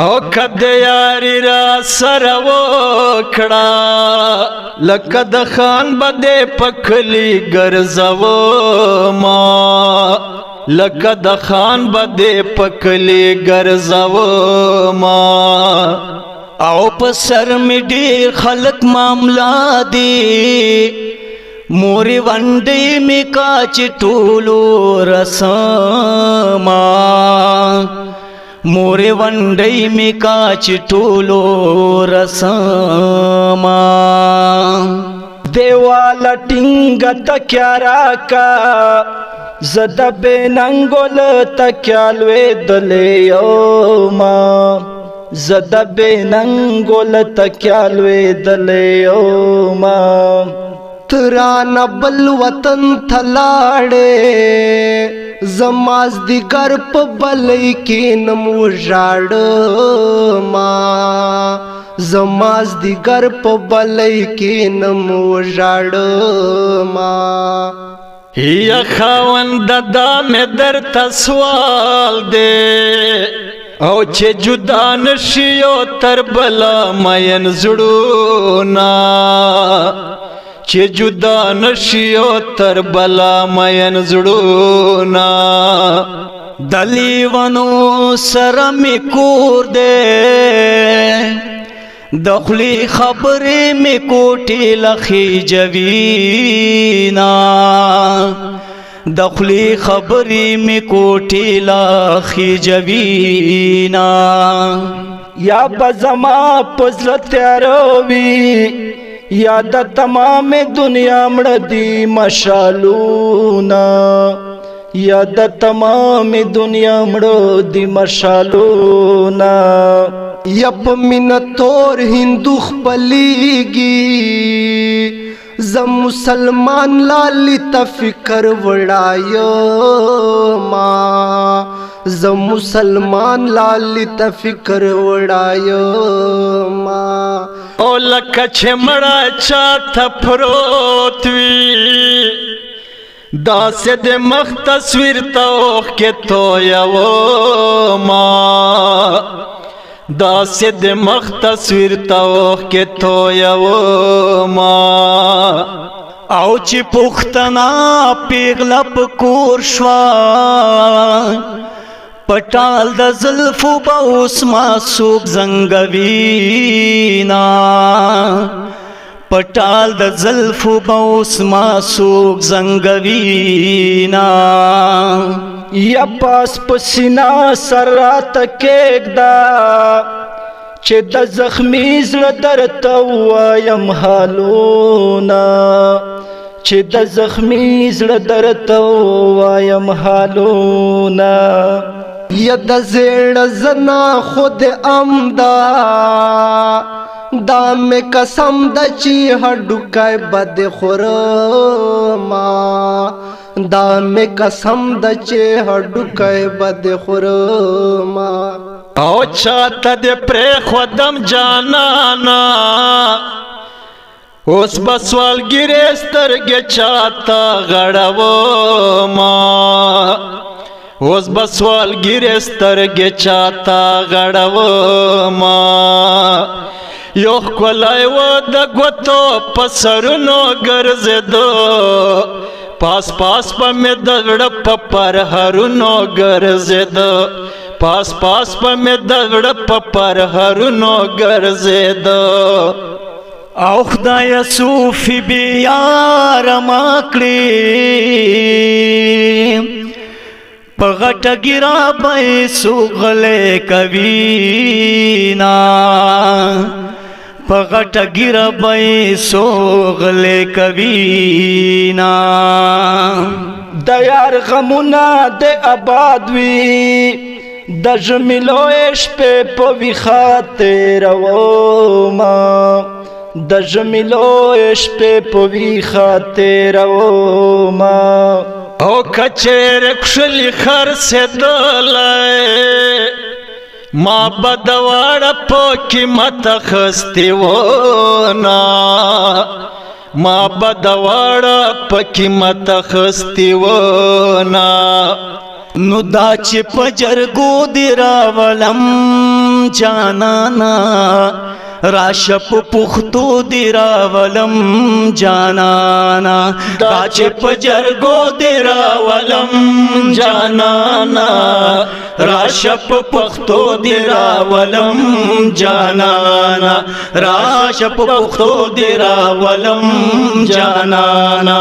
او کد یاری را سر وکړه لکه د خان بده پکلی ګرځو ما لکه د خان بده پکلی ګرځو ما او په سر می ډیر خلق معاملہ دی موري وندې می کاچ ټولو رسما موري وندې می کاچ ټولو رسما دیوال ټینګ تکیا راکا زد بننګول تکیالوي دلیو ما زد بننګول تکیالوي دلیو ما تران بل وطن تلاړې زماز دیگر په بلې کې نمو ژاړ ما زماز دیگر په بلې کې نمو ژاړ ما یا خاوند دا مې درته سوال دی او چې جدا نشیو تر بلا مین زړونا چې جدا نشیو تر بلا مین زړونا دلیوانو سره می کور دے دخلی خبرې می کوټی لخی جوینا دخلی خبرې می کوټی لخی جوینا یا بزما پزل تیروی یا د تمام دنیا مړ دی مشالونا یا د تمام دنیا مړ دی مشالونا یا په مینا تور هندو خپلیږي ز مسلمان لالی ته فکر وړایو ما ز مسلمان لالی ته فکر وړایو ما او لکه چې مړه چاته پروت وي داسې د مخ تصویر ته اوښکې تویومه داسې د مخ تصویر ته اوښکې تویومه او چې پوښتنه پیغله په کور شوه پټال د زلفو به اوس معصوب زنګوینا پټال د زلفو به اوس معصوب زنګوینا یا پاس پسینا سر راته کېږده چې د زخمي زړه درته ووایم حالونه چې د زخمي زړه درته ووایم حالونه یا د زیړه زنا خود امدا دا مې قسم د چې هډوکای بد خورما دا مې قسم د چې هډوکای بد خورما او چاته د پرې خودم جانانا اوس بسوال ګیرې سترګې چاته غړوما اوس بسوال ګیرې سترګې چاته غړوما یو ښکلی و د ګوتو په سرونو ګرځېدو پاس پاس به مې د زړه په پرهرونو ګرځېدو پاس پاس به مې د زړه په پرهرونو ګرځېدو او خدایه صوفي بې یاره ما کړي په غټه ګیره به یې سوغلی کوینا په غټه ګیره به یې سوغلی کوینا د یار غمونه د آباد وي د ژمي لویې شپې په ویښه تېرومه د ژمي لویې شپې په ویښه تېرومه او کچېرې کښلي خرڅېدلی ما به د واړه په قیمت اخیستې ونه ما به د واړه په قیمت اخیستې ونه نو دا چې په جرګو دې راولم جانانا راشپ پختو دی راولم جانانا دا چې په جرګو دی راولم جانانا راشپ پختو دی راولم جانانا راشپ پختو دی راولم جانانا